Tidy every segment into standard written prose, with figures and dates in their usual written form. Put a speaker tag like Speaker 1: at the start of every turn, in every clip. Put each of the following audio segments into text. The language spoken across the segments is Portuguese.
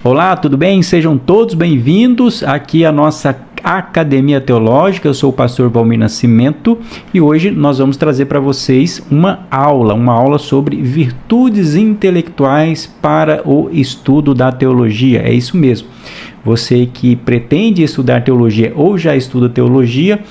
Speaker 1: Olá, tudo bem? Sejam todos bem-vindos aqui à nossa Academia Teológica. Eu sou o pastor Valmir Nascimento e hoje nós vamos trazer para vocês uma aula sobre virtudes intelectuais para o estudo da teologia. É isso mesmo. Você que pretende estudar teologia ou já estuda teologia,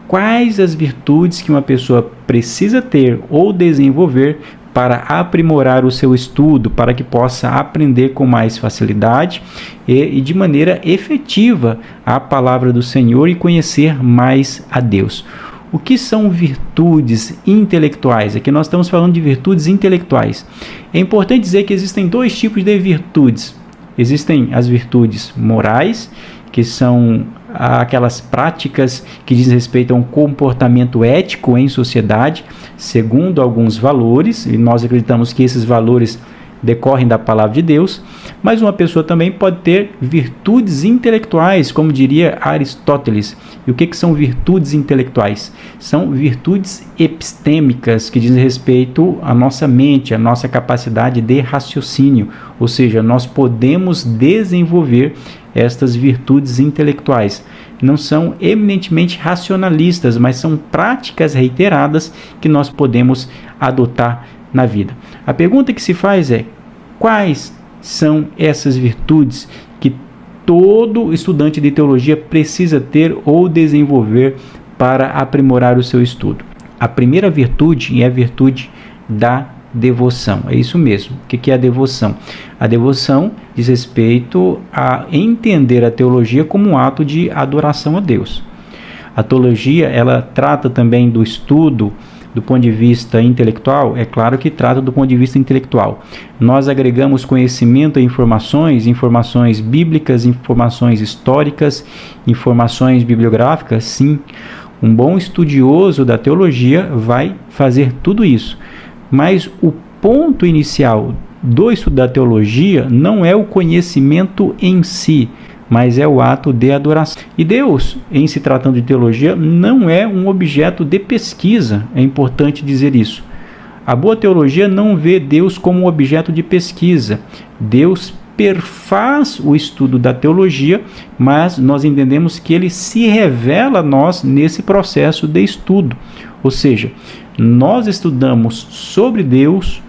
Speaker 1: quais as virtudes que uma pessoa precisa ter ou desenvolver para aprimorar o seu estudo, para que possa aprender com mais facilidade e de maneira efetiva a palavra do Senhor e conhecer mais a Deus. O que são virtudes intelectuais? Aqui nós estamos falando de virtudes intelectuais. É importante dizer que existem dois tipos de virtudes. Existem as virtudes morais, que são aquelas práticas que dizem respeito a um comportamento ético em sociedade, segundo alguns valores, e nós acreditamos que esses valores decorrem da palavra de Deus, mas uma pessoa também pode ter virtudes intelectuais, como diria Aristóteles. E o que são virtudes intelectuais? São virtudes epistêmicas, que dizem respeito à nossa mente, à nossa capacidade de raciocínio, ou seja, nós podemos desenvolver estas virtudes intelectuais. Não são eminentemente racionalistas, mas são práticas reiteradas que nós podemos adotar na vida. A pergunta que se faz é: quais são essas virtudes que todo estudante de teologia precisa ter ou desenvolver para aprimorar o seu estudo? A primeira virtude é a virtude da devoção. É isso mesmo. O que é a devoção? A devoção diz respeito a entender a teologia como um ato de adoração a Deus. A teologia, ela trata também do estudo do ponto de vista intelectual. É claro que trata do ponto de vista intelectual. Nós agregamos conhecimento e informações bíblicas, informações históricas, informações bibliográficas, sim. Um bom estudioso da teologia vai fazer tudo isso. Mas o ponto inicial do estudo da teologia não é o conhecimento em si, mas é o ato de adoração. E Deus, em se tratando de teologia, não é um objeto de pesquisa, é importante dizer isso. A boa teologia não vê Deus como um objeto de pesquisa. Deus perfaz o estudo da teologia, mas nós entendemos que ele se revela a nós nesse processo de estudo. Ou seja, nós estudamos sobre Deus,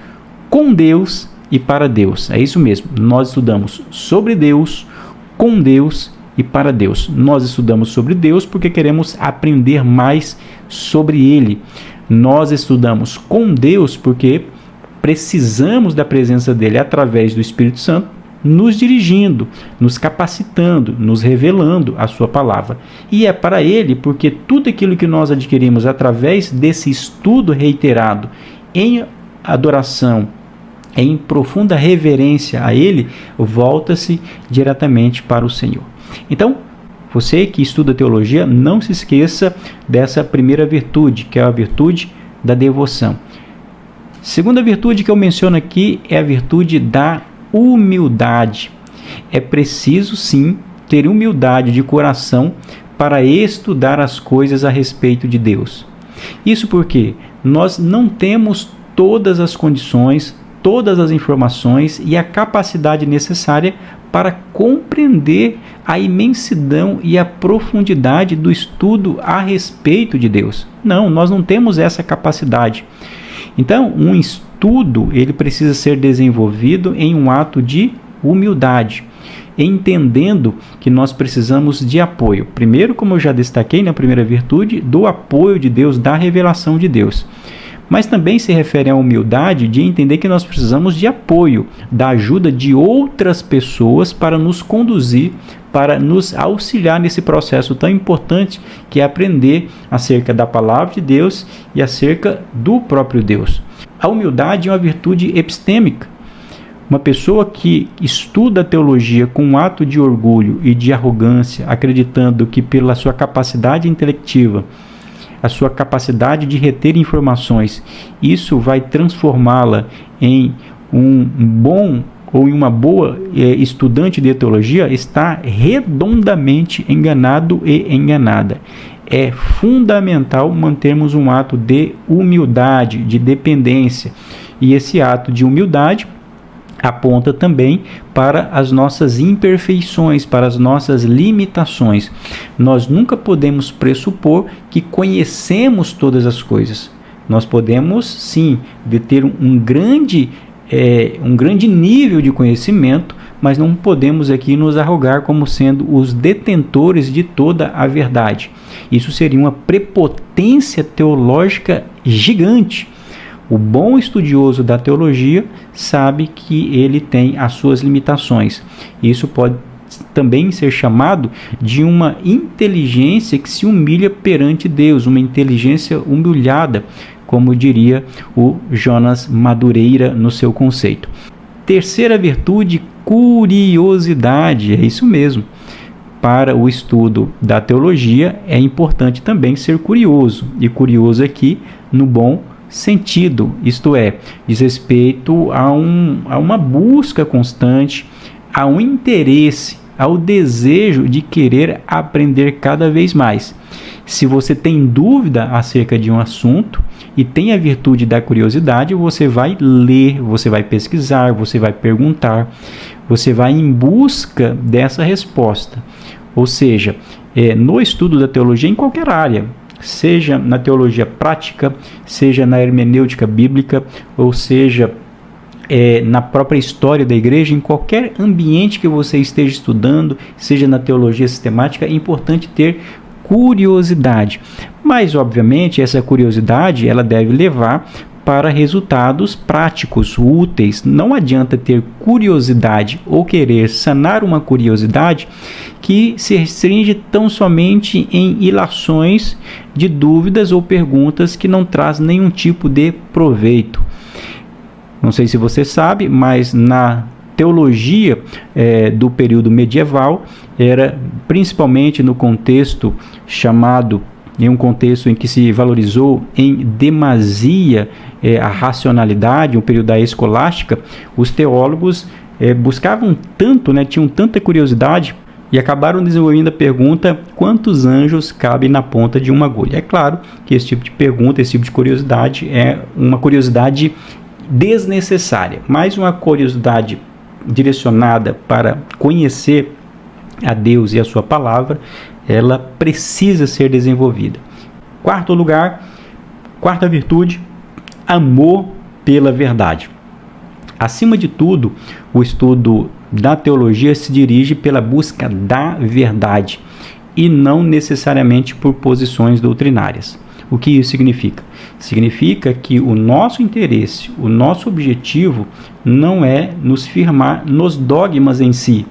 Speaker 1: com Deus e para Deus. É isso mesmo. Nós estudamos sobre Deus, com Deus e para Deus. Nós estudamos sobre Deus porque queremos aprender mais sobre Ele. Nós estudamos com Deus porque precisamos da presença dEle através do Espírito Santo, nos dirigindo, nos capacitando, nos revelando a sua palavra. E é para Ele porque tudo aquilo que nós adquirimos através desse estudo reiterado em adoração, em profunda reverência a Ele, volta-se diretamente para o Senhor. Então, você que estuda teologia, não se esqueça dessa primeira virtude, que é a virtude da devoção. Segunda virtude que eu menciono aqui é a virtude da humildade. É preciso, sim, ter humildade de coração para estudar as coisas a respeito de Deus. Isso porque nós não temos todas as condições, todas as informações e a capacidade necessária para compreender a imensidão e a profundidade do estudo a respeito de Deus. Não, nós não temos essa capacidade. Então, um estudo ele precisa ser desenvolvido em um ato de humildade, entendendo que nós precisamos de apoio. Primeiro, como eu já destaquei na primeira virtude, do apoio de Deus, da revelação de Deus. Mas também se refere à humildade de entender que nós precisamos de apoio, da ajuda de outras pessoas para nos conduzir, para nos auxiliar nesse processo tão importante que é aprender acerca da palavra de Deus e acerca do próprio Deus. A humildade é uma virtude epistêmica. Uma pessoa que estuda a teologia com um ato de orgulho e de arrogância, acreditando que pela sua capacidade intelectiva, a sua capacidade de reter informações, isso vai transformá-la em um bom ou em uma boa estudante de teologia, está redondamente enganado e enganada. É fundamental mantermos um ato de humildade, de dependência. E esse ato de humildade aponta também para as nossas imperfeições, para as nossas limitações. Nós nunca podemos pressupor que conhecemos todas as coisas. Nós podemos, sim, ter um grande nível de conhecimento, mas não podemos aqui nos arrogar como sendo os detentores de toda a verdade. Isso seria uma prepotência teológica gigante. O bom estudioso da teologia sabe que ele tem as suas limitações. Isso pode também ser chamado de uma inteligência que se humilha perante Deus, uma inteligência humilhada, como diria o Jonas Madureira no seu conceito. Terceira virtude, curiosidade. É isso mesmo. Para o estudo da teologia é importante também ser curioso. E curioso aqui no bom sentido, isto é, diz respeito a uma busca constante, a um interesse, ao desejo de querer aprender cada vez mais. Se você tem dúvida acerca de um assunto e tem a virtude da curiosidade, você vai ler, você vai pesquisar, você vai perguntar, você vai em busca dessa resposta. Ou seja, no estudo da teologia em qualquer área, seja na teologia prática, seja na hermenêutica bíblica, ou seja, na própria história da igreja, em qualquer ambiente que você esteja estudando, seja na teologia sistemática, é importante ter curiosidade. Mas, obviamente, essa curiosidade ela deve levar para resultados práticos, úteis. Não adianta ter curiosidade ou querer sanar uma curiosidade que se restringe tão somente em ilações de dúvidas ou perguntas que não traz nenhum tipo de proveito. Não sei se você sabe, mas na teologia do período medieval, era principalmente no contexto chamado, em um contexto em que se valorizou em demasia a racionalidade, um período da escolástica, os teólogos buscavam tanto, tinham tanta curiosidade e acabaram desenvolvendo a pergunta: quantos anjos cabem na ponta de uma agulha? É claro que esse tipo de pergunta, esse tipo de curiosidade é uma curiosidade desnecessária, mas uma curiosidade direcionada para conhecer a Deus e a sua palavra, ela precisa ser desenvolvida. Quarto lugar, quarta virtude, amor pela verdade. Acima de tudo, o estudo da teologia se dirige pela busca da verdade e não necessariamente por posições doutrinárias. O que isso significa? Significa que o nosso interesse, o nosso objetivo não é nos firmar nos dogmas em si.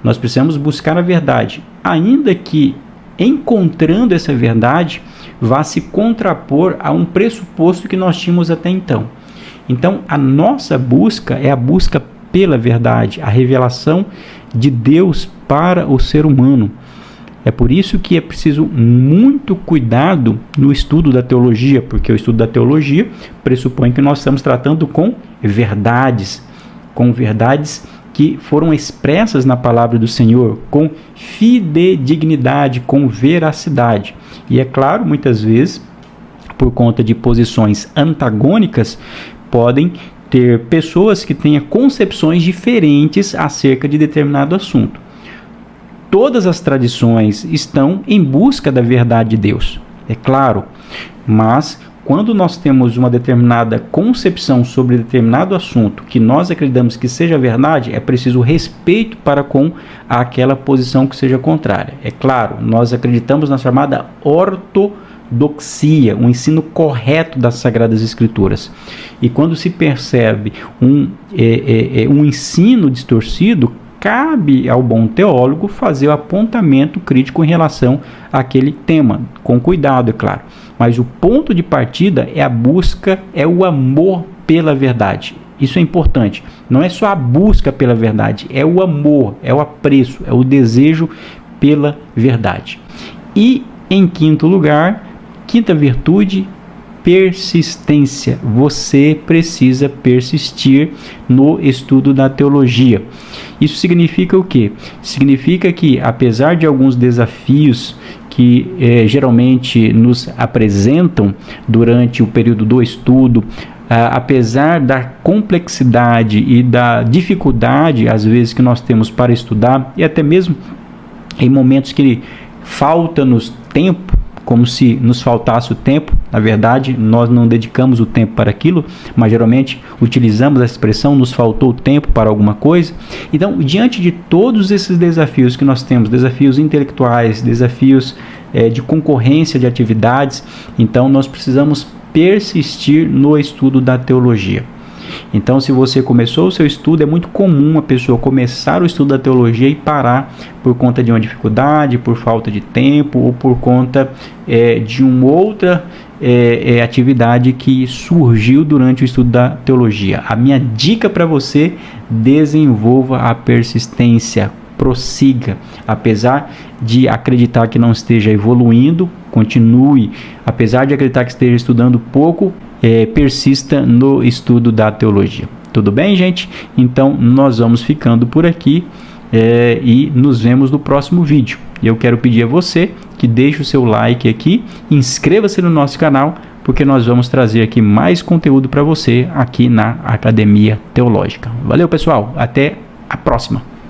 Speaker 1: Nós precisamos buscar a verdade, ainda que encontrando essa verdade vá se contrapor a um pressuposto que nós tínhamos até então. Então, a nossa busca é a busca pela verdade, a revelação de Deus para o ser humano. É por isso que é preciso muito cuidado no estudo da teologia, porque o estudo da teologia pressupõe que nós estamos tratando com verdades que foram expressas na palavra do Senhor, com fidedignidade, com veracidade. E é claro, muitas vezes, por conta de posições antagônicas, podem ter pessoas que tenham concepções diferentes acerca de determinado assunto. Todas as tradições estão em busca da verdade de Deus, é claro, mas quando nós temos uma determinada concepção sobre determinado assunto que nós acreditamos que seja verdade, é preciso respeito para com aquela posição que seja contrária. É claro, nós acreditamos na chamada ortodoxia, um ensino correto das Sagradas Escrituras. E quando se percebe um ensino distorcido, cabe ao bom teólogo fazer o apontamento crítico em relação àquele tema, com cuidado, é claro. Mas o ponto de partida é a busca, é o amor pela verdade. Isso é importante. Não é só a busca pela verdade, é o amor, é o apreço, é o desejo pela verdade. E, em quinto lugar, quinta virtude, persistência. Você precisa persistir no estudo da teologia. Isso significa o quê? Significa que, apesar de alguns desafios que geralmente nos apresentam durante o período do estudo, apesar da complexidade e da dificuldade, às vezes, que nós temos para estudar, e até mesmo em momentos que falta-nos tempo, como se nos faltasse o tempo, na verdade, nós não dedicamos o tempo para aquilo, mas geralmente utilizamos a expressão nos faltou tempo para alguma coisa. Então, diante de todos esses desafios que nós temos, desafios intelectuais, desafios de concorrência de atividades, então nós precisamos persistir no estudo da teologia. Então, se você começou o seu estudo, é muito comum a pessoa começar o estudo da teologia e parar por conta de uma dificuldade, por falta de tempo ou por conta de uma outra atividade que surgiu durante o estudo da teologia. A minha dica para você: desenvolva a persistência, prossiga. Apesar de acreditar que não esteja evoluindo, continue. Apesar de acreditar que esteja estudando pouco, persista no estudo da teologia. Tudo bem, gente? Então, nós vamos ficando por aqui e nos vemos no próximo vídeo. Eu quero pedir a você que deixe o seu like aqui, inscreva-se no nosso canal, porque nós vamos trazer aqui mais conteúdo para você aqui na Academia Teológica. Valeu, pessoal. Até a próxima.